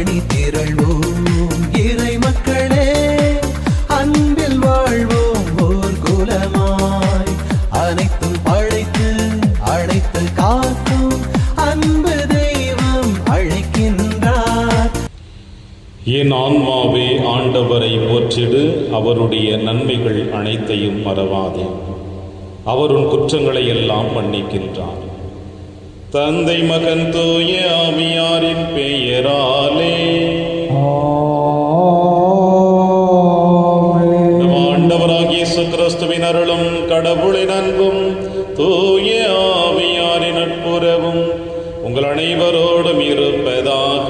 அணி திரள்வோம் இறை மக்களே, அன்பில் வாழ்வோம் ஓர் குலமாய். அனைத்தும் படைத்து அழைத்து காக்கும் அன்பு தெய்வம் அழைக்கின்றார். என் ஆன்மாவே ஆண்டவரை போற்றிடு, அவருடைய நன்மைகள் அனைத்தையும் மறவாதே. அவர் உன் குற்றங்களை எல்லாம் மன்னிக்கின்றார். தந்தை மகன் தூய ஆவியாரின் பெயராலே ஆண்டவராகிய இயேசு கிறிஸ்துவின் அருளும் கடவுளின் அன்பும் தூய ஆவியாரின் நட்புறவும் உங்கள் அனைவரோடும் இருப்பதாக.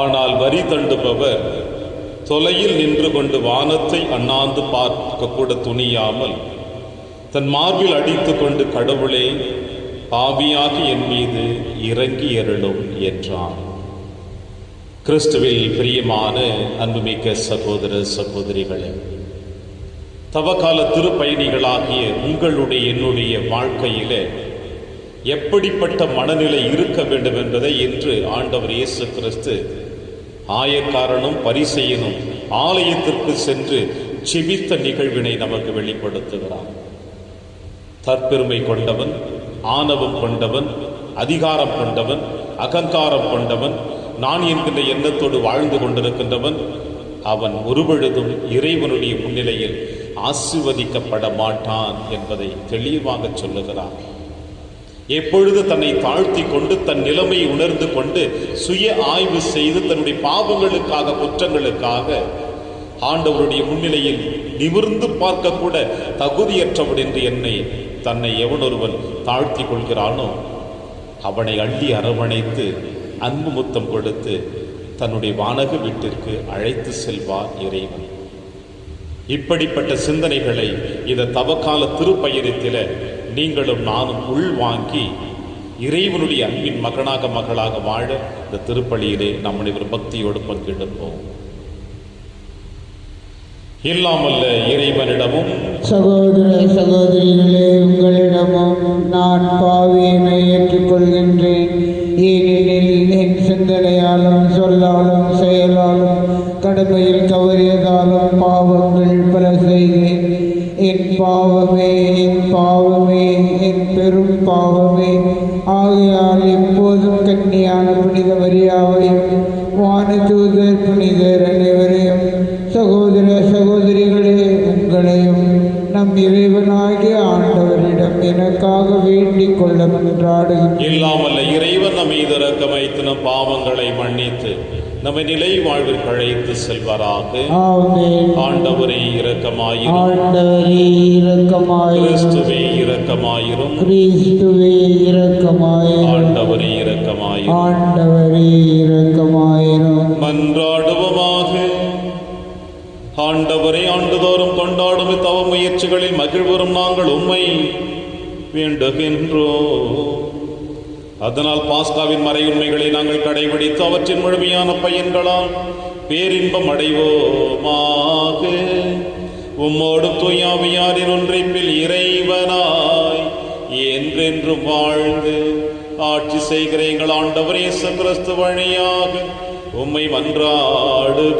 ஆனால் வரி தண்டுபவர் தொலையில் நின்று கொண்டு வானத்தை அண்ணாந்து பார்க்க கூட துணியாமல் தன் மார்பில் அடித்து கொண்டு, கடவுளே, பாவியாகி என் மீது இறங்கி அருளும் என்றார். கிறிஸ்துவில் பிரியமான அன்புமிக்க சகோதர சகோதரிகளே, தவக்கால திருப்பயணிகளாகிய உங்களுடைய என்னுடைய வாழ்க்கையிலே எப்படிப்பட்ட மனநிலை இருக்க வேண்டும் என்பதை இன்று ஆண்டவர் இயேசு கிறிஸ்து ஆயக்காரனும் பரிசேயனும் ஆலயத்திற்கு சென்று செபித்த நிகழ்வினை நமக்கு வெளிப்படுத்துகிறார். தற்பெருமை கொண்டவன், ஆணவம் கொண்டவன், அதிகாரம் கொண்டவன், அகங்காரம் கொண்டவன், நான் என்கின்ற எண்ணத்தோடு வாழ்ந்து கொண்டிருக்கின்றவன், அவன் ஒருபொழுதும் இறைவனுடைய முன்னிலையில் ஆசீர்வதிக்கப்பட மாட்டான் என்பதை தெளிவாக சொல்லுகிறார். எப்பொழுது தன்னை தாழ்த்தி கொண்டு தன் நிலைமையை உணர்ந்து கொண்டு சுய ஆய்வு செய்து தன்னுடைய பாவங்களுக்காக குற்றங்களுக்காக ஆண்டவருடைய முன்னிலையில் நிமிர்ந்து பார்க்க கூட தகுதியற்றவன் என்று என்னை தன்னை எவனொருவன் தாழ்த்தி கொள்கிறானோ அவனை அள்ளி அரவணைத்து அன்பு முத்தம் கொடுத்து தன்னுடைய வானக வீட்டிற்கு அழைத்து செல்வார் இறைவன். இப்படிப்பட்ட சிந்தனைகளை இந்த தவக்கால திருப்பயணத்தில நீங்களும் நானும் உள்வாங்கி இறைவனுடைய அன்பின் மகனாக மகளாக வாழ இந்த திருப்பலியிலே நாம் அனைவரும் பக்தியோடு பங்கெடுப்போம். இல்லாமல்ல இறைவனிடமும் சகோதர சகோதரிகளே, உங்களிடமும் நான் பாவியினை ஏற்றுக்கொள்கின்றேன். ஏனெனில் என் சிந்தனையாலும் சொல்லாலும் செயலாலும் கடமையில் தவறியதாலும் பாவங்கள் பல செய்தேன். என் பாவமே, என் பாவமே, என் பெரும் பாவமே. ஆகையால் எப்போதும் கன்னியான புனித மரியாவையும் வானதூதர் புனிதர் அனைவரையும், சகோதர சகோதரிகளே, உங்களையும் நம் இறைவனாகிய ஆண்டவரிடம் எனக்காக வேண்டிக் கொள்ள மன்றாடுகிறேன். இல்லாமல்ல இறைவன் நம் மீது இரக்கம் வைத்து நம் பாவங்களை மன்னித்து நம்மை நிலை வாழ்விற்கு அழைத்து செல்வாராக. ஆண்டவரே இரக்கமாயிரும். ஆண்டவரே இரக்கமாயிரும். கிறிஸ்துவே இரக்கமாயிரும். கிறிஸ்துவே இரக்கமாயிரும். ஆண்டவரே இரக்கமாயிரும். ஆண்டவரே இரக்கமாயிரும். மன்றாடுவோமாக. ஆண்டவரை ஆண்டுதோறும் கொண்டாடும் தவ முயற்சிகளில் மகிழ்வரும் நாங்கள் உம்மை வேண்டுகின்றோம். அதனால் பாஸ்காவின் மறையுண்மைகளை நாங்கள் கடைபிடித்து அவற்றின் முழுமையான பயன்களால் பேரின்பம் அடைவோமாக. உம்மோடு தூயாவியாரின் ஒன்றைப்பில் இறைவனாய் என்றென்றும் வாழ்ந்து ஆட்சி செய்கிற எங்கள் ஆண்டவர் இயேசு கிறிஸ்து வழியாக உம்மை மன்றாடுகின்றோம்.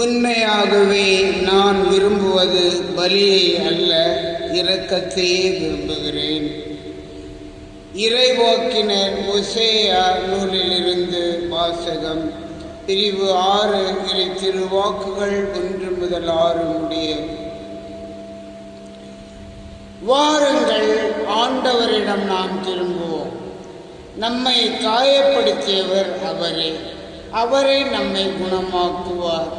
உண்மையாகவே நான் விரும்புவது பலியை அல்ல, இரக்கத்தையே விரும்புகிறேன். இறைவாக்கினர் ஓசேயா நூலிலிருந்து வாசகம். பிரிவு 6, இறை திருவாக்குகள் 1 முதல் 6 முடிய. வாருங்கள், ஆண்டவரிடம் நாம் திரும்புவோம். நம்மை காயப்படுத்தியவர் அவரே. அவரே நம்மை குணமாக்குவார்.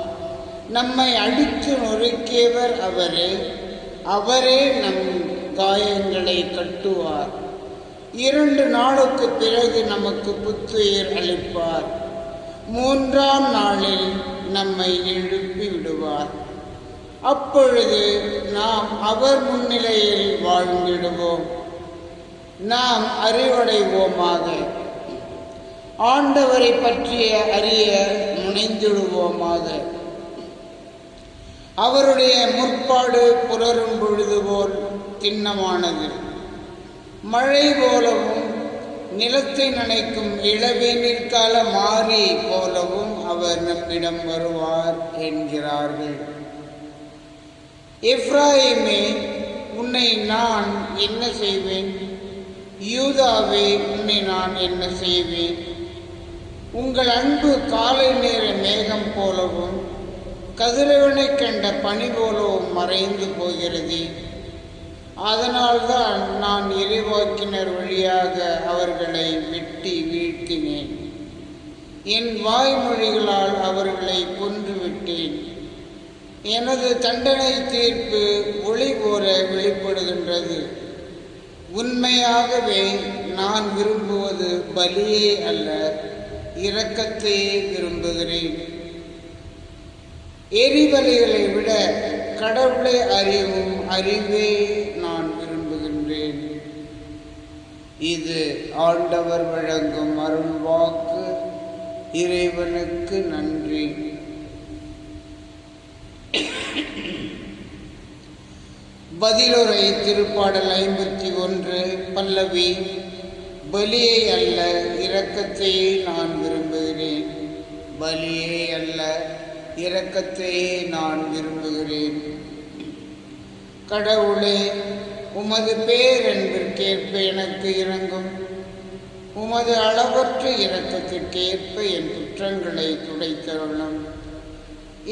நம்மை அடித்து நொறுக்கியவர் அவரே. அவரே நம் காயங்களை கட்டுவார். 2 நாளுக்கு பிறகு நமக்கு புத்துயிர் அளிப்பார். 3ஆம் நாளில் நம்மை எழுப்பி விடுவார். அப்பொழுது நாம் அவர் முன்னிலையில் வாழ்ந்திடுவோம். நாம் அறிவடைவோமாக. ஆண்டவரை பற்றிய அறிய முனைந்திடுவோமாக. அவருடைய முற்பாடு புலரும் பொழுது போல் திண்ணமானது. மழை போலவும் நிலத்தை நனைக்கும் இளவேநீர் கால மாறி போலவும் அவர் நம்மிடம் வருவார் என்கிறார்கள். எப்ராயிமே, உன்னை நான் என்ன செய்வேன்? யூதாவே, உன்னை நான் என்ன செய்வேன்? உங்கள் அன்பு காலை நேர மேகம் போலவும் கதிரவனை கண்ட பனி போலவும் மறைந்து போகிறது. அதனால்தான் நான் இறைவாக்கினர் வழியாக அவர்களை வெட்டி வீழ்த்தினேன். என் வாய்மொழிகளால் அவர்களை கொன்றுவிட்டேன். எனது தண்டனை தீர்ப்பு ஒளி போல வெளிப்படுகின்றது. உண்மையாகவே நான் விரும்புவது பலியே அல்ல, இரக்கத்தையே விரும்புகிறேன். எரிபலிகளை விட கடவுளை அறிவும் அறிவே நான் விரும்புகின்றேன். இது ஆண்டவர் வழங்கும் அருள் வாக்கு. இறைவனுக்கு நன்றி. பதிலுரை திருப்பாடல் 51 பல்லவி. பலியை அல்ல, இரக்கத்தையே நான் விரும்புகிறேன். பலியே அல்ல, இரக்கத்தையே நான் விரும்புகிறேன். கடவுளே, உமது பேரன்பிற்கேற்ப எனக்கு இரங்கும். உமது அளவற்ற இரக்கத்திற்கேற்ப என் குற்றங்களை துடைத்தருளும்.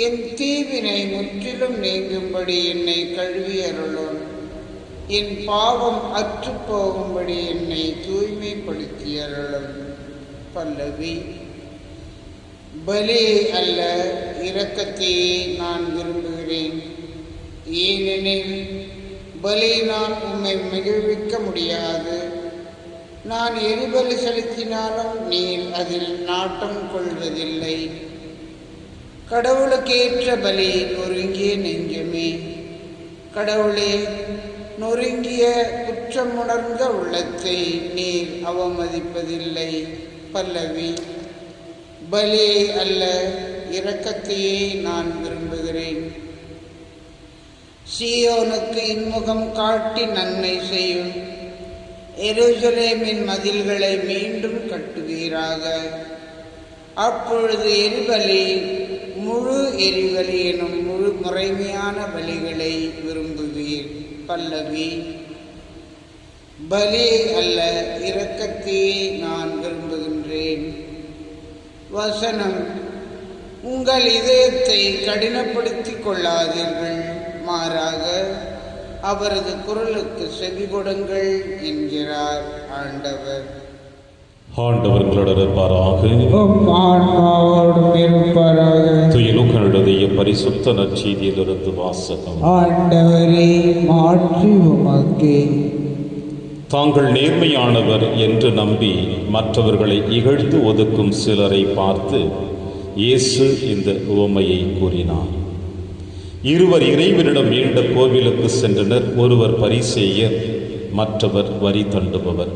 என் தீவினை முற்றிலும் நீங்கும்படி என்னை கழுவி அருளும். என் பாவம் அற்று போகும்படி என்னை தூய்மைப்படுத்தி அருளும். பல்லவி. பலி அல்ல, இரக்கத்தையே நான் விரும்புகிறேன். ஏனெனில் பலியினால் உம்மை மகிழ்விக்க முடியாது. நான் எரிபலி செலுத்தினாலும் நீர் அதில் நாட்டம் கொள்வதில்லை. கடவுளுக்கு ஏற்ற பலி நொறுங்கிய நெஞ்சமே. கடவுளே, நொறுங்கிய குற்றமுணர்ந்த உள்ளத்தை நீர் அவமதிப்பதில்லை. பல்லவி. பலியை அல்ல, இரக்கத்தையே நான் விரும்புகிறேன். சீயோனுக்கு இன்முகம் காட்டி நன்மை செய்யும். எருசலேமின் மதில்களை மீண்டும் கட்டுவீராக. அப்பொழுது எரிபலி முழு எரிபலி எனும் முழு முறைமையான பலிகளை விரும்புவீர். பல்லவி. பலி அல்ல, இரக்கத்தையே நான் விரும்புகின்றேன். வசனம். உங்கள் இதயத்தை கடினப்படுத்திக் கொள்ளாதீர்கள், மாறாக அவரது குரலுக்கு செவி கொடுங்கள் என்கிறார் ஆண்டவர். ஆண்டவர்களோடு இருப்பாராக. தூய லூக்கா எழுதிய பரிசுத்த நற்செய்தியிலிருந்து வாசகம். ஆண்டவரே, மாற்றி உமக்கே. தாங்கள் நேர்மையானவர் என்று நம்பி மற்றவர்களை இகழ்ந்து ஒதுக்கும் சிலரை பார்த்து இயேசு இந்த உவமையை கூறினார். இருவர் இறைவனிடம் வேண்ட கோவிலுக்கு சென்றனர். ஒருவர் பரிசேயர், மற்றவர் வரி தண்டுபவர்.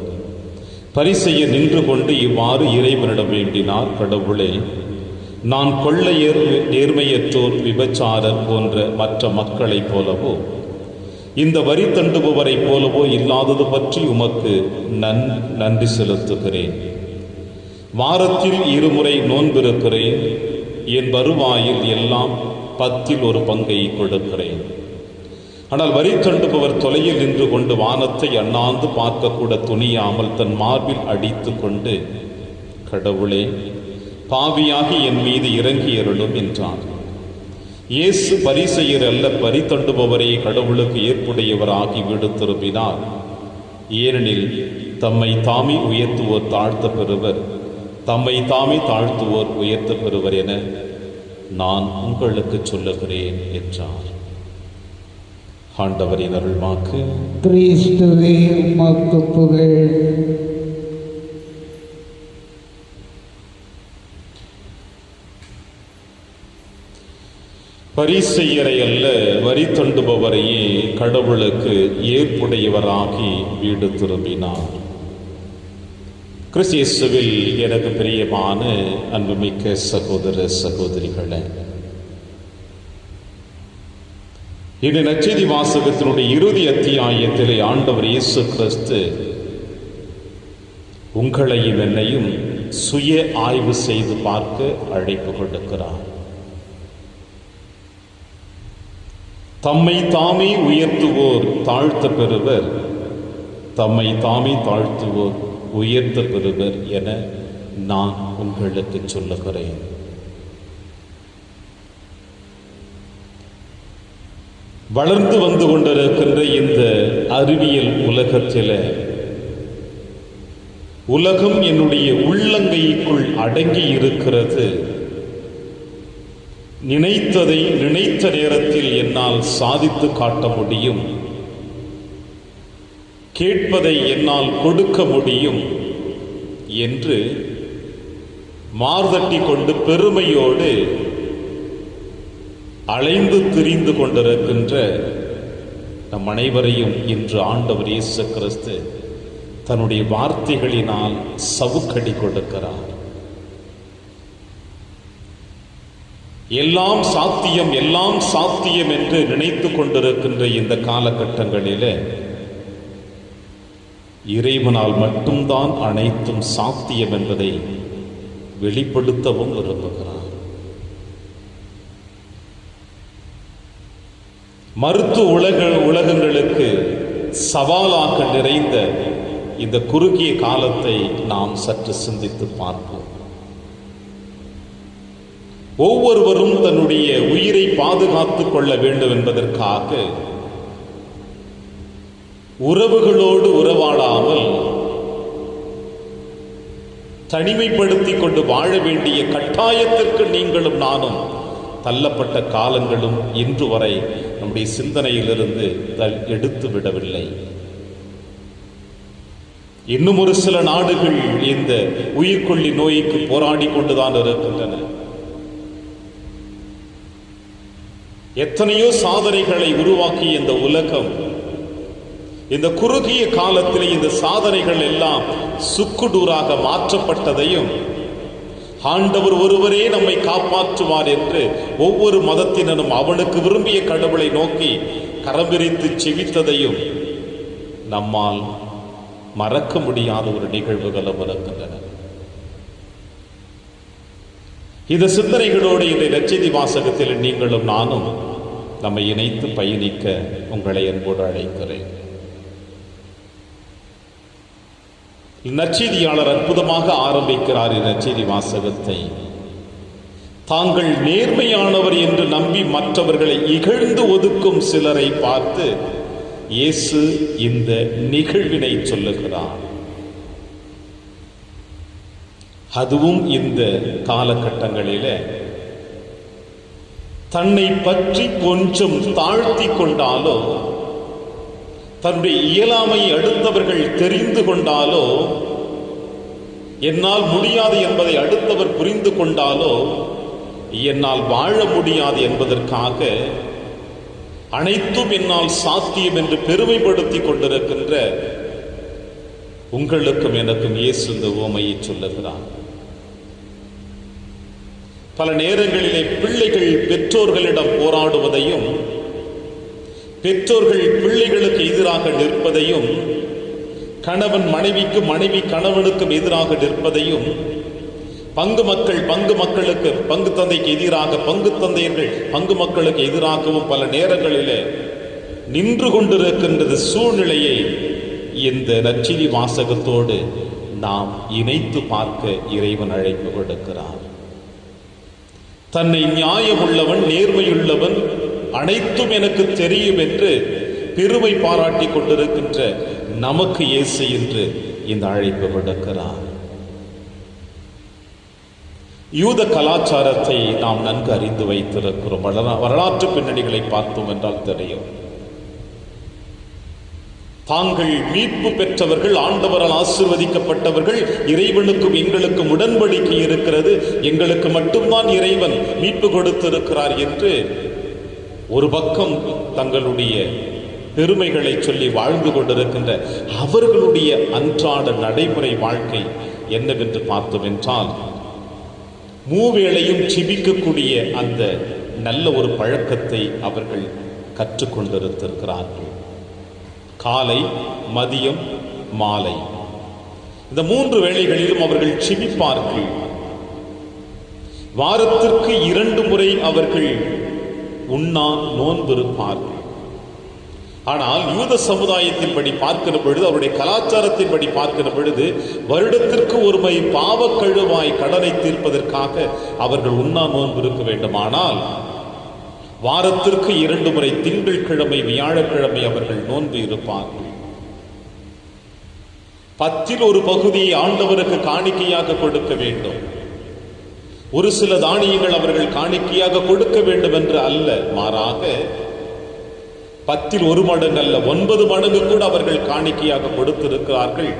பரிசேயர் நின்று கொண்டு இவ்வாறு இறைவனிடம் வேண்டினார். கடவுளே, நான் கொள்ளையர், நேர்மையற்றோர், விபச்சாரர் போன்ற மற்ற மக்களைப் போலவோ இந்த வரி தண்டுபவரைப் போலவோ இல்லாதது பற்றி உமக்கு நன்றி செலுத்துகிறேன். வாரத்தில் 2 முறை நோன்பிருக்கிறேன். என் வருவாயில் எல்லாம் 10ல் 1 பங்கை கொடுக்கிறேன். ஆனால் வரி தண்டுபவர் தொலையில் நின்று கொண்டு வானத்தை அண்ணாந்து பார்க்கக்கூட துணியாமல் தன் மார்பில் அடித்து கொண்டு, கடவுளே, பாவியாகி என் மீது இறங்கி அருளும் என்றார். இயேசு பரிசேயர் அல்ல, வரி தண்டுபவரே கடவுளுக்கு ஏற்புடையவராகி வீடு திரும்பினார். ஏனெனில் தம்மை தாமே உயர்த்துவோர் தாழ்த்த பெறுவர், தம்மை தாமே தாழ்த்துவோர் உயர்த்த பெறுவர் என நான் உங்களுக்கு சொல்லுகிறேன் என்றார். ஆண்டவரின் அருள்வாக்கு. கிறிஸ்துவே, உமக்கு புகழ். பரிசேயரை அல்ல, வரி தண்டுபவரையே கடவுளுக்கு ஏற்புடையவராகி வீடு திரும்பினார். கிறிஸ்து இயேசுவில் எனக்கு பிரியமான அன்புமிக்க சகோதர சகோதரிகளே, இன்று நற்செய்தி வாசகத்தினுடைய இறுதி அத்தியாயத்திலே ஆண்டவர் இயேசு கிறிஸ்து உங்களையும் என்னையும் சுய ஆய்வு செய்து பார்க்க அழைப்பு கொடுக்கிறார். தம்மை தாமே உயர்த்துவோர் தாழ்த்த பெறுவர், தம்மை தாமே தாழ்த்துவோர் உயர்த்த பெறுவர் என நான் உங்களுக்கு சொல்லுகிறேன். வளர்ந்து வந்து கொண்டிருக்கின்ற இந்த அறிவியல் உலகத்தில் உலகம் என்னுடைய உள்ளங்கைக்குள் அடங்கி இருக்கிறது. நினைத்ததை நினைத்த நேரத்தில் என்னால் சாதித்து காட்ட முடியும், கேட்பதை என்னால் கொடுக்க முடியும் என்று மார்தட்டி கொண்டு பெருமையோடு அலைந்து திரிந்து கொண்டிருக்கின்ற நம் அனைவரையும் இன்று ஆண்டவர் இயேசு கிறிஸ்து தன்னுடைய வார்த்தைகளினால் சவுக்கடி கொடுக்கிறார். எல்லாம் சாத்தியம், எல்லாம் சாத்தியம் என்று நினைத்து கொண்டிருக்கின்ற இந்த காலகட்டங்களிலே இறைவனால் மட்டும்தான் அனைத்தும் சாத்தியம் என்பதை வெளிப்படுத்தவும் விரும்புகிறார். மருத்துவ உலகங்களுக்கு சவாலாக நிறைந்த இந்த குறுகிய காலத்தை நாம் சற்று சிந்தித்து பார்ப்போம். ஒவ்வொருவரும் தன்னுடைய உயிரை பாதுகாத்துக் கொள்ள வேண்டும் என்பதற்காக உறவுகளோடு உறவாடாமல் தனிமைப்படுத்திக் கொண்டு வாழ வேண்டிய கட்டாயத்திற்கு நீங்களும் நானும் தள்ளப்பட்ட காலங்களும் இன்று வரை நம்முடைய சிந்தனையிலிருந்து எடுத்து விடவில்லை. இன்னும் ஒரு சில நாடுகள் இந்த உயிர்கொல்லி நோய்க்கு போராடி கொண்டுதான் இருக்கின்றன. எத்தனையோ சாதனைகளை உருவாக்கிய இந்த உலகம் இந்த குறுகிய காலத்தில் இந்த சாதனைகள் எல்லாம் சுக்குடூராக மாற்றப்பட்டதையும், ஆண்டவர் ஒருவரே நம்மை காப்பாற்றுவார் என்று ஒவ்வொரு மதத்தினரும் அவனுக்கு விரும்பிய கடவுளை நோக்கி கரம்பிரித்து செவித்ததையும் நம்மால் மறக்க முடியாத ஒரு நிகழ்வுகளும் இருக்கின்றன. இந்த சிந்தனைகளோடு இந்த நற்செய்தி வாசகத்தில் நீங்களும் நானும் நம்மை இணைத்து பயணிக்க உங்களை அன்போடு அழைக்கிறேன். நற்செய்தியாளர் அற்புதமாக ஆரம்பிக்கிறார் நற்செய்தி வாசகத்தை. தாங்கள் நேர்மையானவர் என்று நம்பி மற்றவர்களை இகழ்ந்து ஒதுக்கும் சிலரை பார்த்து இயேசு இந்த நிகழ்வினை சொல்லுகிறார். அதுவும் இந்த காலகட்டங்களிலே தன்னை பற்றி கொஞ்சம் தாழ்த்தி கொண்டாலோ, தன்னுடைய இயலாமையை அடுத்தவர்கள் தெரிந்து கொண்டாலோ, என்னால் முடியாது என்பதை அடுத்தவர் புரிந்து கொண்டாலோ என்னால் வாழ முடியாது என்பதற்காக அனைத்தும் என்னால் சாத்தியம் என்று பெருமைப்படுத்தி கொண்டிருக்கின்ற உங்களுக்கும் எனக்கும் இயேசு இந்த உவமையை சொல்லுகிறார். பல நேரங்களிலே பிள்ளைகள் பெற்றோர்களிடம் போராடுவதையும், பெற்றோர்கள் பிள்ளைகளுக்கு எதிராக நிற்பதையும், கணவன் மனைவிக்கு, மனைவி கணவனுக்கும் எதிராக நிற்பதையும், பங்கு மக்களுக்கு, பங்கு தந்தைக்கு எதிராக, பங்கு தந்தையர்கள் பங்கு மக்களுக்கு எதிராகவும் பல நேரங்களிலே நின்று கொண்டிருக்கின்றது சூழ்நிலையை இந்த நற்செய்தி வாசகத்தோடு நாம் இணைத்து பார்க்க இறைவன் அழைப்பு கொடுக்கிறார். தன்னை நியாயமுள்ளவன், நேர்மையுள்ளவன், அனைத்தும் எனக்கு தெரியும் என்று பெருமை பாராட்டி கொண்டிருக்கின்ற நமக்கு இயேசு என்று இந்த அழைப்பு விடுக்கிறார். யூத கலாச்சாரத்தை நாம் நன்கு அறிந்து வைத்திருக்கிறோம். வரலாற்று பின்னணிகளை பார்த்தோம் என்றால் தெரியும். தாங்கள் மீட்பு பெற்றவர்கள், ஆண்டவரால் ஆசீர்வதிக்கப்பட்டவர்கள், இறைவனுக்கும் எங்களுக்கும் உடன்படிக்கை இருக்கிறது, எங்களுக்கு மட்டும்தான் இறைவன் மீட்பு கொடுத்திருக்கிறார் என்று ஒரு பக்கம் தங்களுடைய பெருமைகளை சொல்லி வாழ்ந்து கொண்டிருக்கின்ற அவர்களுடைய அன்றாட நடைமுறை வாழ்க்கை என்னவென்று பார்த்தோம் என்றால், மூவேளையும் ஜெபிக்கக்கூடிய அந்த நல்ல ஒரு பழக்கத்தை அவர்கள் கற்றுக்கொண்டிருக்கிறார்கள். காலை, மதியம், மாலை இந்த 3 வேளைகளிலும் அவர்கள் ஜெபிப்பார்கள். வாரத்திற்கு 2 முறை அவர்கள் உண்ணா நோன்பிருப்பார்கள். ஆனால் யூத சமுதாயத்தின்படி பார்க்கிற பொழுது, அவருடைய கலாச்சாரத்தின்படி பார்க்கிற பொழுது, வருடத்திற்கு ஒரு முறை பாவக்கழுவாய் கடனை தீர்ப்பதற்காக அவர்கள் உண்ணா நோன்பு இருக்க வேண்டுமானால், வாரத்திற்கு 2 முறை திங்கட்கிழமை, வியாழக்கிழமை அவர்கள் நோன்பு இருப்பார்கள். 10இல் ஒரு பகுதியை ஆண்டவருக்கு காணிக்கையாக கொடுக்க வேண்டும். ஒரு சில தானியங்கள் அவர்கள் காணிக்கையாக கொடுக்க வேண்டும் என்று அல்ல, மாறாக 10இல் 1 மடங்கு அல்ல, 9 மடங்கு கூட அவர்கள் காணிக்கையாக கொடுத்திருக்கிறார்கள்.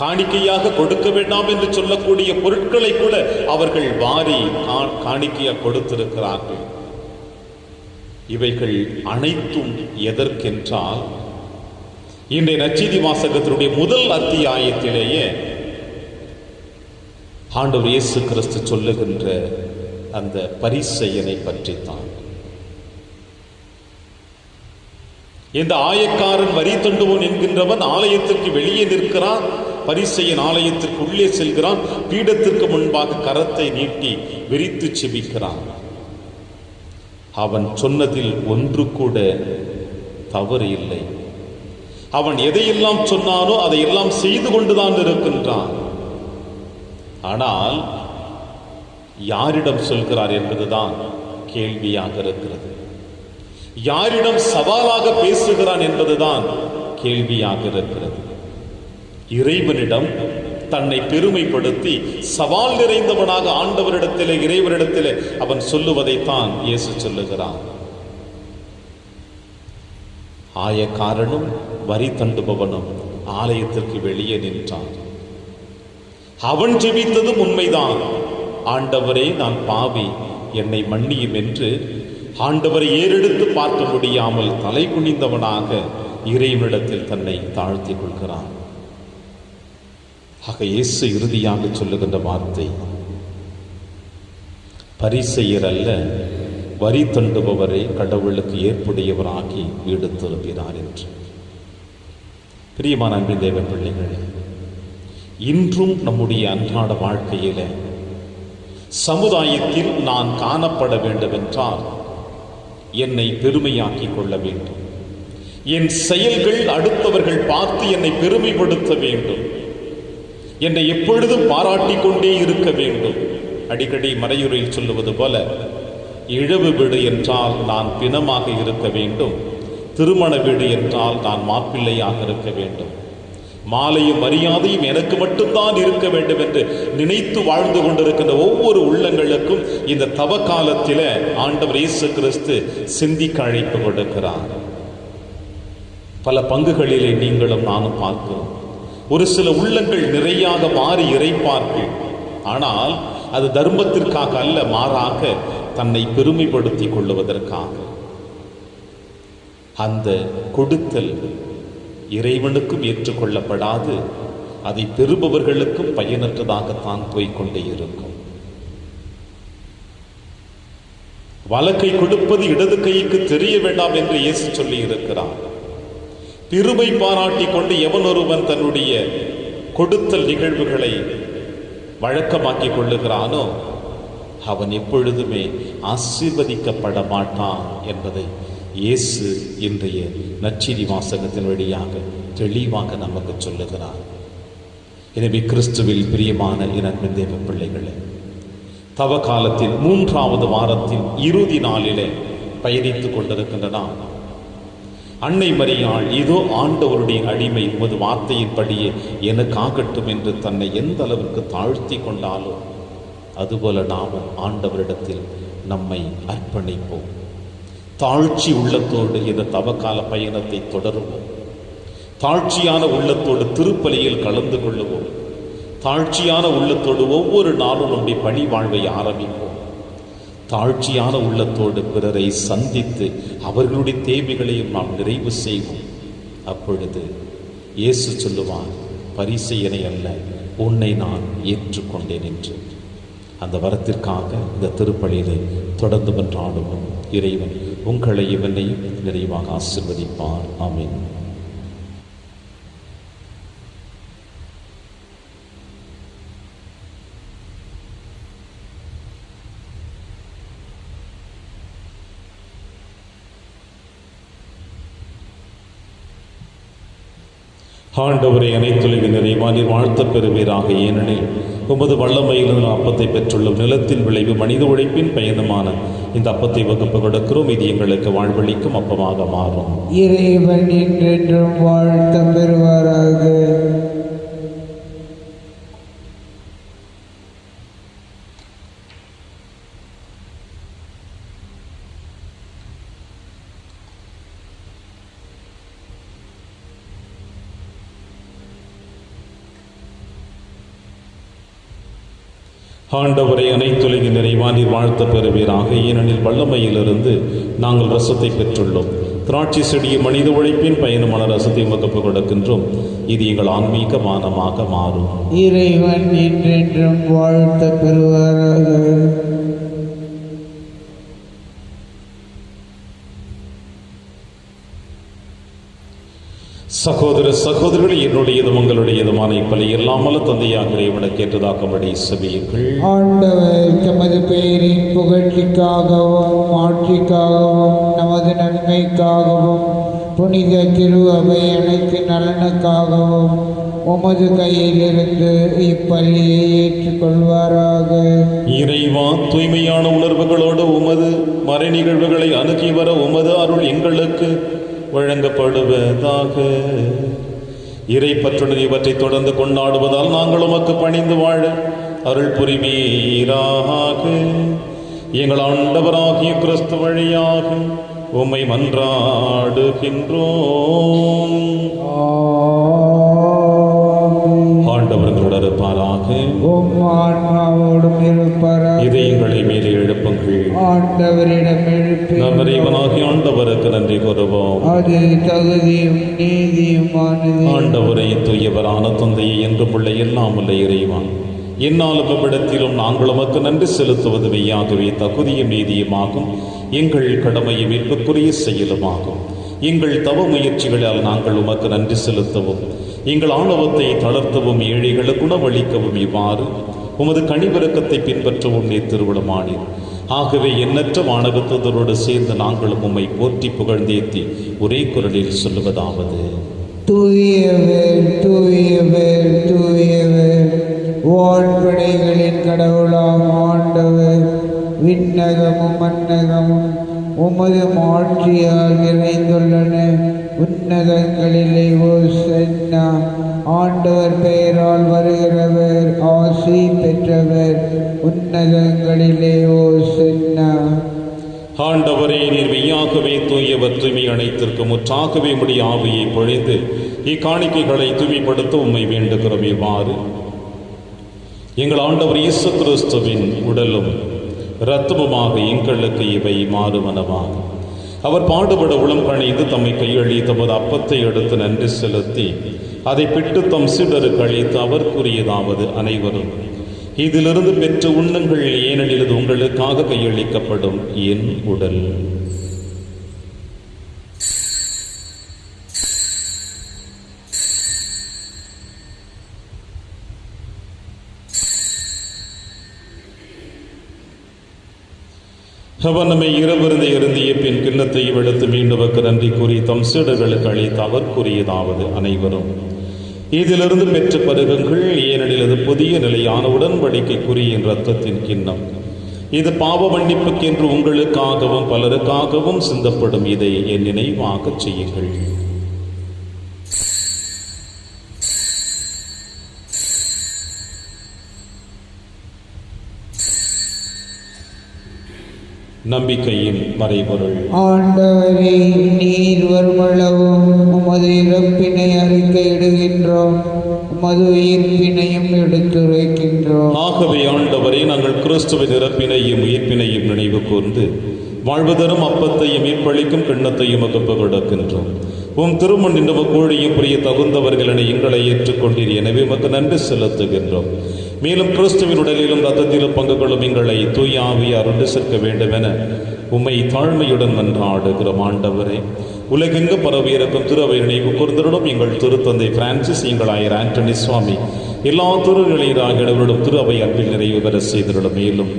காணிக்கையாக கொடுக்க வேண்டாம் என்று சொல்லக்கூடிய பொருட்களை கூட அவர்கள் வாரி காணிக்கையாக கொடுத்திருக்கிறார்கள். இவைகள் அனைத்தும் எதற்கென்றால், இன்றைய நற்செய்தி வாசகத்தினுடைய முதல் அத்தியாயத்திலேயே ஆண்டவர் இயேசு கிறிஸ்து சொல்லுகின்ற அந்த பரிசேயனை பற்றித்தான். இந்த ஆயக்காரன், வரி தண்டுவோன் என்கின்றவன் ஆலயத்திற்கு வெளியே நிற்கிறான். பரிசேயன் ஆலயத்திற்கு உள்ளே செல்கிறான். பீடத்திற்கு முன்பாக கரத்தை நீட்டி விரித்து செபிக்கிறான். அவன் சொன்னதில் ஒன்று கூட தவறு இல்லை. அவன் எதையெல்லாம் சொன்னானோ அதையெல்லாம் செய்து கொண்டுதான் இருக்கின்றான். ஆனால் யாரிடம் சொல்கிறார் என்பதுதான் கேள்வியாக இருக்கிறது. யாரிடம் சவாலாக பேசுகிறான் என்பதுதான் கேள்வியாக இருக்கிறது. இறைவனிடம் தன்னை பெருமைப்படுத்தி சவால் நிறைந்தவனாக ஆண்டவரிடத்திலே, இறைவனிடத்திலே அவன் சொல்லுவதைத்தான் இயேசு சொல்லுகிறான். ஆயக்காரனும் வரி தண்டுபவனும் ஆலயத்திற்கு வெளியே நின்றான். அவன் ஜெபித்ததும் உண்மைதான். ஆண்டவரே, நான் பாவி, என்னை மன்னியும் என்று ஆண்டவரை ஏறெடுத்து பார்க்க முடியாமல் தலை குனிந்தவனாக இறைவனிடத்தில் தன்னை தாழ்த்திக் கொள்கிறான். ஆக இயேசு இறுதியாக சொல்லுகின்ற வார்த்தை, பரிசேயர் அல்ல, வரி தண்டுபவரை கடவுளுக்கு ஏற்புடையவராகி வீடு திரும்பினார் என்று. பிரியமான அன்பின் தேவ பிள்ளைகளே, இன்றும் நம்முடைய அன்றாட வாழ்க்கையில சமுதாயத்தில் நான் காணப்பட வேண்டும் என்றால் என்னை பெருமையாக்கிக் கொள்ள வேண்டும். என் செயல்கள் அடுத்தவர்கள் பார்த்து என்னை பெருமைப்படுத்த வேண்டும். என்னை எப்பொழுதும் பாராட்டிக் கொண்டே இருக்க வேண்டும். அடிக்கடி மறையுரையில் சொல்லுவது போல, இழவு வீடு என்றால் நான் பிணமாக இருக்க வேண்டும், திருமண வீடு என்றால் நான் மாப்பிள்ளையாக இருக்க வேண்டும், மாலையும் மரியாதையும் எனக்கு மட்டும்தான் இருக்க வேண்டும் என்று நினைத்து வாழ்ந்து கொண்டிருக்கின்ற ஒவ்வொரு உள்ளங்களுக்கும் இந்த தவ காலத்தில ஆண்டவர் இயேசு கிறிஸ்து சிந்திக்க அழைப்பு கொடுக்கிறார். பல பங்குகளிலே நீங்களும் நானும் பார்க்கிறோம். ஒரு சில உள்ளங்கள் நிறையாக மாறி இறைப்பார்கள். ஆனால் அது தர்மத்திற்காக அல்ல, மாறாக தன்னை பெருமைப்படுத்திக் கொள்ளுவதற்காக. அந்த கொடுத்தல் இறைவனுக்கும் ஏற்றுக்கொள்ளப்படாது, அதை பெறுபவர்களுக்கும் பயனற்றதாகத்தான் போய்கொண்டே இருக்கும். வலக்கை கொடுப்பது இடது கைக்கு தெரிய வேண்டாம் என்று இயேசு சொல்லி இருக்கிறார். பெருமை பாராட்டி கொண்டு எவன் ஒருவன் தன்னுடைய கொடுத்தல் நிகழ்வுகளை வழக்கமாக்கிக் கொள்ளுகிறானோ அவன் எப்பொழுதுமே ஆசீர்வதிக்கப்பட மாட்டான் என்பதை இயேசு இன்றைய நற்செய்தி வாசகத்தின் வழியாக தெளிவாக நமக்கு சொல்லுகிறார். எனவே கிறிஸ்துவில் பிரியமான அன்பின் தேவ பிள்ளைகளே, தவ காலத்தின் 3வது வாரத்தின் இறுதி நாளிலே பயணித்துக் கொண்டிருக்கின்றன. அன்னை மரியாள், இதோ ஆண்டவருடைய அடிமை, உமது வார்த்தையின்படியே எனக்கு ஆகட்டும் என்று தன்னை எந்த அளவிற்கு தாழ்த்தி கொண்டாலோ அதுபோல நாமும் ஆண்டவரிடத்தில் நம்மை அர்ப்பணிப்போம். தாழ்ச்சி உள்ளத்தோடு இந்த தவக்கால பயணத்தை தொடருவோம். தாழ்ச்சியான உள்ளத்தோடு திருப்பலியில் கலந்து கொள்ளுவோம். தாழ்ச்சியான உள்ளத்தோடு ஒவ்வொரு நாளும் நம்முடைய பணி வாழ்வை ஆரம்பிப்போம். தாழ்ச்சியான உள்ளத்தோடு பிறரை சந்தித்து அவர்களுடைய தேவைகளையும் நாம் நிறைவு செய்வோம். அப்பொழுது இயேசு சொல்லுவார், பரிசேயனை அல்ல உன்னை நான் ஏற்றுக்கொண்டேன் என்று. அந்த வரத்திற்காக இந்த திருப்பலியிலே தொடர்ந்து மன்றாடுவோம். இறைவன் உங்களை இவனையும் நிறைவாக ஆசீர்வதிப்பார். ஆமென். ஆண்டவரை அனைத்துலகின் நிறைவா நீர் வாழ்த்த பெறுவீராக. ஏனெனில் உமது வல்லமையிலிருந்து அப்பத்தை பெற்றுள்ள நிலத்தின் விளைவு மனித உழைப்பின் பயணமான இந்த அப்பத்தை வகுப்பு கொடுக்கிறோம். இது எங்களுக்கு வாழ்வளிக்கும் அப்பமாக மாறும். இறைவன் என்றென்றும் வாழ்த்த பெறுவாராக. ஆண்டவரை அனைத்துலகின் நிறைவா நீர் வாழ்த்த பெறுவீராக. ஏனெனில் வல்லமையிலிருந்து நாங்கள் ரசத்தை பெற்றுள்ளோம். திராட்சை செடியை மனித உழைப்பின் பயணமான ரசத்தை வகுப்பு கொடுக்கின்றோம். இது எங்கள் ஆன்மீக மானமாக மாறும். இறைவன் என்றென்றும் வாழ்த்த பெறுவாராக. சகோதர சகோதரிகள், என்னுடையதும் உங்களுடையதுமான இப்பலி எல்லாமல்ல தந்தையாக இறைவனுக்கு ஏற்றதாக்கும்படி செபியுங்கள். ஆண்டவர் தமது பெயரின் புகழ்ச்சிக்காகவும் ஆட்சிக்காகவும் நமது நன்மைக்காகவும் புனித திரு அவை அனைத்து நலனுக்காகவும் உமது கையிலிருந்து இப்பள்ளியை ஏற்றுக்கொள்வாராக. இறைவா, தூய்மையான உணர்வுகளோடு உமது மறை நிகழ்வுகளை அணுகி வர உமது அருள் எங்களுக்கு வழங்கப்படுவதாக. இறை பற்றுடன் இவற்றை தொடர்ந்து கொண்டாடுவதால் நாங்கள் உமக்கு பணிந்து வாழ அருள் புரிவீராக. எங்கள் ஆண்டவராகிய கிறிஸ்து வழியாக உம்மை மன்றாடுகின்றோம். ஆண்டவர்களோடு இருப்பாராக. ஆன்மாவோடும் இருப்பாராக. இதயங்களை மேலே எழுப்புங்கள். ஆண்டவரிடம் எழுப்பி நம் இறைவனாகிய ஆண்டவருக்கு நன்றி கூறுவோம். அது தகுதியும் நீதியுமானது. ஆண்டவரை தூயவரான தந்தையை என்றும் உள்ள எல்லாம் உள்ள இறைவன், என்னாலும் இவ்விடத்திலும் நாங்கள் உமக்கு நன்றி செலுத்துவது மெய்யாகவே தகுதியும் நீதியுமாகும். எங்கள் கடமையை மீட்புக்குரிய செயலுமாகும். எங்கள் தவ முயற்சிகளால் நாங்கள் உமக்கு நன்றி செலுத்தவும், எங்கள் ஆணவத்தை தளர்த்தவும், ஏழைகளுக்கு குணவளிக்கவும், இவ்வாறு உமது கனிவிரக்கத்தை பின்பற்றவும் நீர் திருவிழமானீர். ஆகவே எண்ணற்ற வானகத்தோடு சேர்ந்து நாங்களும் உம்மை போற்றி புகழ்ந்தேத்தி ஒரே குரலில் சொல்லுவதாவது: தூயவர் தூயவர் தூயவர், வான்படைகளின் கடவுளாம் ஆண்டவர். விண்ணகமும் மன்னகமும் உமது மாட்சியால் நிறைந்துள்ளன. உன்னதங்களிலே ஓசன்னா. ஆண்டவர் பெயரால் வருகிறவர் ஆசி பெற்றவர். உன்னதங்களிலே ஓசன்னா. ஆண்டவரே, நீர் மெய்யாகவே தூயவர், தூய்மை அனைத்திற்கு முற்றாகவே உம்முடைய ஆவியை பொழிந்து இக்காணிக்கைகளை தூய்மைப்படுத்த உம்மை வேண்டுகிறோம். இவ்வாறு எங்கள் ஆண்டவர் இயேசு கிறிஸ்துவின் உடலும் இரத்தமுமாக எங்களுக்கு இவை மாறுவனவாகும். அவர் பாடுபட உளம் கணிந்து தம்மை கையளி தமது அப்பத்தை எடுத்து நன்றி செலுத்தி அதை பிட்டு தம் சீடருக்கு அளித்து அவர் கூறியதாவது: அனைவரும் இதிலிருந்து பெற்று உண்ணுங்கள், ஏனெனில் இது உங்களுக்காக கையளிக்கப்படும் என் உடல். அவர் நம்மை இரவிருந்தை அருந்திய பின் கிண்ணத்தை எடுத்து மீண்டுவக்கு நன்றி கூறி தம் சீடர்களுக்கு அளித்து அவர் கூறியதாவது: அனைவரும் இதிலிருந்து பெற்று பருகுங்கள், ஏனெனில் இது புதிய நிலையான உடன்படிக்கைக்குரிய என் இரத்தத்தின் கிண்ணம். இது பாவ மன்னிப்புக்கென்று உங்களுக்காகவும் பலருக்காகவும் சிந்தப்படும். இதை என் நினைவாக செய்யுங்கள். நம்பிக்கையின் மறைபொருள். ஆண்டவரே, நீர் வருமளவும் உமது இறப்பினை அறிக்கையிடுகின்றோம், உமது உயிர்ப்பினையும் எடுத்துரைக்கின்றோம். ஆகவே ஆண்டவரே, நாங்கள் கிறிஸ்துவின் இறப்பினையும் உயிர்ப்பினையும் நினைவு கூர்ந்து வாழ்வு தரும் அப்பத்தையும் மீட்பளிக்கும் கிண்ணத்தையும் வகுப்பு கொடுக்கின்றோம். உம் திருமண் கோழியும் புரிய தகுந்தவர்கள் என எங்களை ஏற்றுக்கொண்டீர். எனவே உமக்கு நன்றி செலுத்துகின்றோம். மேலும் கிறிஸ்துவின் உடலிலும் ரத்தத்திலும் பங்கு கொள்ளும் எங்களை தூய ஆவியார் ஒன்று சேர்க்க வேண்டும் என உம்மை தாழ்மையுடன் மன்றாடுகிறோம். ஆண்டவரே, உலகெங்கு பரவி இருக்கும் திருவை நினைவு கூர்ந்திருடும் எங்கள் திருத்தந்தை பிரான்சிஸ், எங்கள் ஆயர் ஆண்டனி சுவாமி, எல்லா திருநிலையராகிடவரிடம் திரு அவை அன்பில் நிறைவு பெற செய்திருடும். மேலும்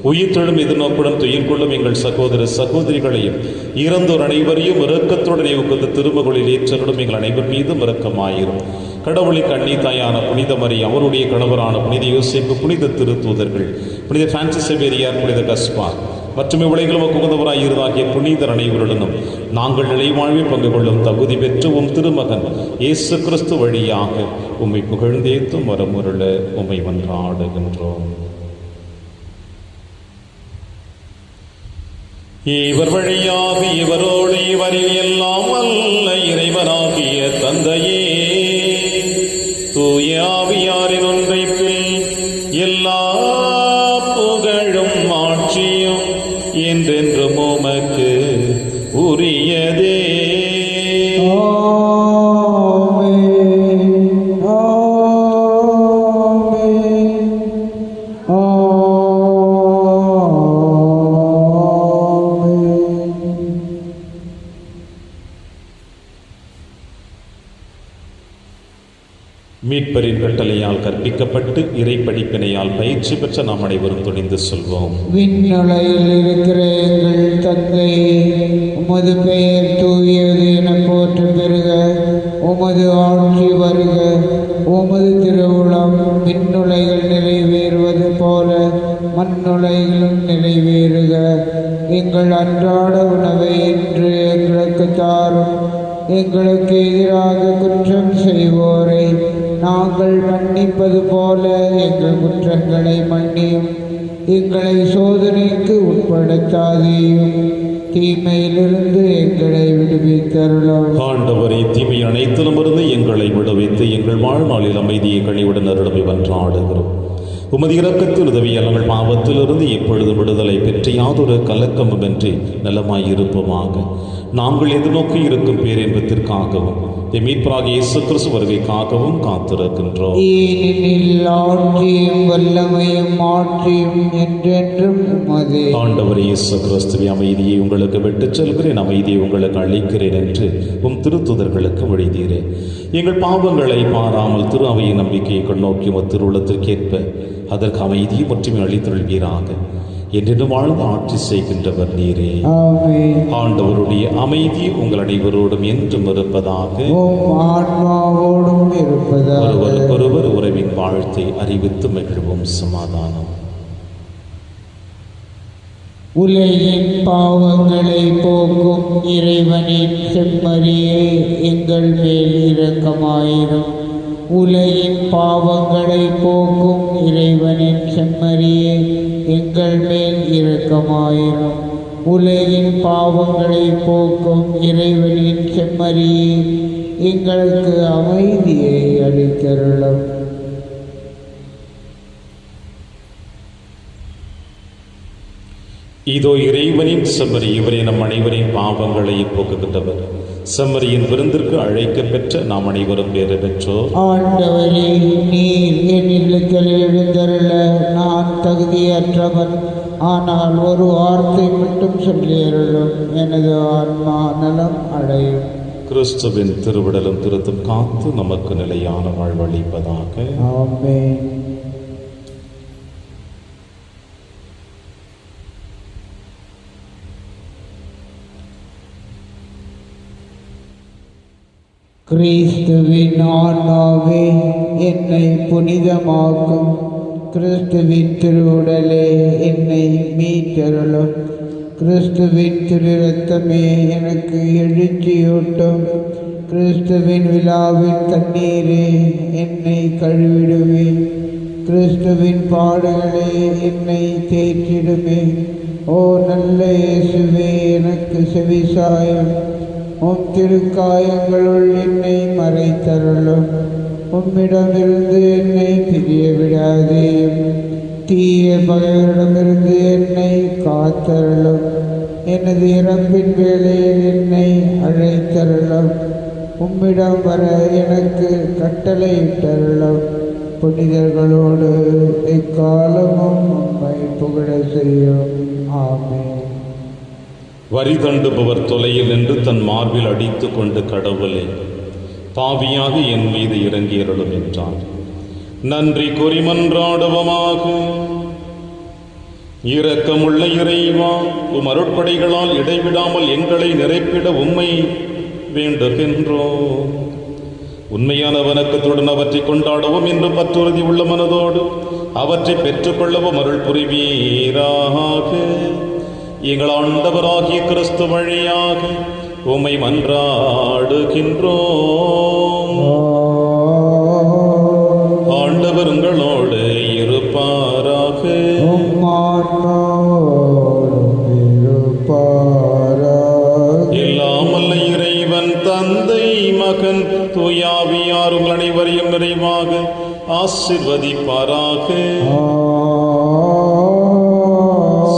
உயிர்த்தெழும் எதிர்நோக்குடன் துயில் கொள்ளும் எங்கள் சகோதர சகோதரிகளையும் இறந்தோர் அனைவரையும் இரக்கத்துடன் நினைவு கொண்டு திருமகளில் ஏற்றருடும் எங்கள் அனைவர் மீதும் இரக்கமாயிரும். கடவுளின் கண்ணி தாயான புனித மரி, அவருடைய கணவரான புனித யோசேப்பு, புனித திருத்தூதர்கள், புனித பிரான்சிஸ் சேவேரியார், புனித கஸ்பார் மற்றும் இவ்வுலகிலும் உகந்தவராய் இருந்தாகிய புனிதர் அனைவருடனும் நாங்கள் நிலைவாழ்வில் பங்கு கொள்ளும் தகுதி பெற்று உம் திருமகன் இயேசு கிறிஸ்து வழியாக உம்மை புகழ்ந்தேத்தும் வரமுருள உம்மை மன்றாடுகின்றோம். இவர் வழியாக இவரோடு இவரில் எல்லாம் அல்ல இறைவனாகிய தந்தையே, தூய ஆவியாரின் ஒன்றைப்பில் எல்லா புகழும் ஆட்சியும் என்றென்றும் உமக்கு உரியதே. மீட்பரின் கட்டளையால் கற்பிக்கப்பட்டு இறை படிப்பினையால் பயிற்சி பெற்ற நாம் அனைவரும் துணிந்து சொல்வோம். விண்ணுலகில் இருக்கிற எங்கள் தந்தை, உமது பெயர் தூயது என போற்று பெறுக. உமது ஆட்சி வருக. உமது திருவுளம் விண்ணுலகில் நிறைவேறுவது போல மண்ணுலகிலும் நிறைவேறுக. எங்கள் அன்றாட உணவை இன்று எங்களுக்கு தாரும். எங்களுக்கு எதிராக குற்றம் செய்வோரை நாங்கள் மன்னிப்பது போல எங்கள் குற்றங்களை மன்னியும். எங்களை சோதனைக்கு உட்படுத்தாதேயும், தீமையிலிருந்து எங்களை விடுவித்தருளும். ஆண்டவரே, தீமை அனைத்திலும் இருந்து எங்களை விடுவித்து எங்கள் வாழ்நாளில் அமைதியை கனிவுடன் அருளை வென்றாடுகிறோம். உமது இரக்கத்தில் உதவியால் நாங்கள் பாவத்திலிருந்து எப்பொழுது விடுதலை பெற்று யாதொரு கலக்கமுமின்றி நலமாயிருப்போமாக. நாங்கள் எதிர்நோக்கி இருக்கும் பேரின்பத்திற்காகவும் மீட்பராகிய இயேசு கிறிஸ்து வருகைக்காகவும் காத்திருக்கின்றோம். ஏனெனில் ஆட்சியும் வல்லமையும் ஆட்சியும் என்றென்றும் உமதே. ஆண்டவர் இயேசு கிறிஸ்துவை, அமைதியை உங்களுக்கு விட்டுச் செல்கிறேன், அமைதியை உங்களுக்கு அளிக்கிறேன் என்று உம் திருத்துதர்களுக்கு வழிதீரேன். எங்கள் பாவங்களை பாராமல் திரு அவையின் நம்பிக்கையை கண்ணோக்கி உம் திருவுளத்திற்கேற்ப அதற்கு அமைதியை மற்றும் அளித்தருள்வீராக. என்றென்றும் வாழ்ந்து ஆட்சி செய்கின்றவர் நீரே. ஆண்டவருடைய அமைதி உங்கள் அனைவரோடும் என்றும் இருப்பதாக. ஒருவருக்கொருவர் உறவின் வாழ்த்தை அறிவித்து மகிழ்வும். சமாதானம். உலகின் பாவங்களை போக்கும் இறைவனின் செம்மறியே, எங்கள் மேல் இரக்கமாயிரும். உலகின் பாவங்களை போக்கும் இறைவனின் செம்மறியே, எங்கள் மேல் இரக்கமாயிரும். உலகின் பாவங்களை போக்கும் இறைவனின் செம்மறியே, எங்களுக்கு அமைதியை அளித்தருளும். இதோ இறைவனின் செம்மறி, இவரே நம் அனைவரின் பாவங்களை போக்குகின்றவர். செம்மறியின் விருந்திற்கு அழைக்க பெற்ற நாம் அனைவரும் பேறு பெற்றோர். ஆண்டவரே, நீர் என் இல்லத்தில் எழுந்தருள நான் தகுதியற்றவன். ஆனால் ஒரு வார்த்தை மட்டும் சொல்லியருளும், எனது ஆன்மா நலம் அடையும். கிறிஸ்துவின் திருவிடலும் திருத்தும் காத்து நமக்கு நிலையான வாழ்வளிப்பதாக. ஆமென். கிறிஸ்துவின் ஆன்மாவே என்னை புனிதமாக்கும். கிறிஸ்துவின் திருவுடலே என்னை மீட்டருளும். கிறிஸ்துவின் திரு இரத்தமே எனக்கு எழுச்சியூட்டும். கிறிஸ்துவின் விழாவின் தண்ணீரே என்னை கழுவிடுமே. கிறிஸ்துவின் பாடுகளே என்னை தேற்றிடுமே. ஓ நல்ல இயேசுவே, எனக்கு செவிசாயும். உம் திருக்காயங்களுள் என்னை மறைத்தருளும். உம்மிடமிருந்து என்னை பிரிய விடாதேயும். தீய பகைவரிடமிருந்து என்னை காத்தருளும். எனது இறப்பின் வேளையில் என்னை அழைத்தருளும். உம்மிடம் வர எனக்கு கட்டளையிட்டருளும். புனிதர்களோடு எக்காலமும் உம்மை புகழ செய்யும். ஆமென். வரி தண்டுபவர் தொலையில் நின்று தன் மார்பில் அடித்துக் கொண்டு கடவுளே, பாவியாக என் மீது இறங்கியருளும் என்றார். நன்றி கூறி மன்றாடுவமாக. இரக்கமுள்ள இறைவா, உம் அருட்படைகளால் இடைவிடாமல் எங்களை நிறைப்பிட உம்மை வேண்டுகின்றோம். உண்மையான வணக்கத்துடன் அவற்றை கொண்டாடவும் என்று பற்றுறுதி உள்ள மனதோடு அவற்றை பெற்றுக்கொள்ளவும் அருள் புரிவீராக. எங்கள் ஆண்டவராகிய கிறிஸ்து வழியாக உம்மை மன்றாடுகின்றோம். ஆண்டவர் உங்களோடு இருப்பாராக. எல்லாம் வல்ல இறைவன் தந்தை, மகன், தூயாவியார் உங்கள் அனைவரையும் நிறைவாக ஆசீர்வதிப்பாராக.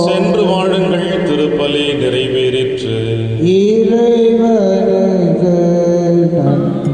சென்று வாழுங்கள். திருப்பலி நிறைவேறிற்று. இறைவனுக்கு நன்றி.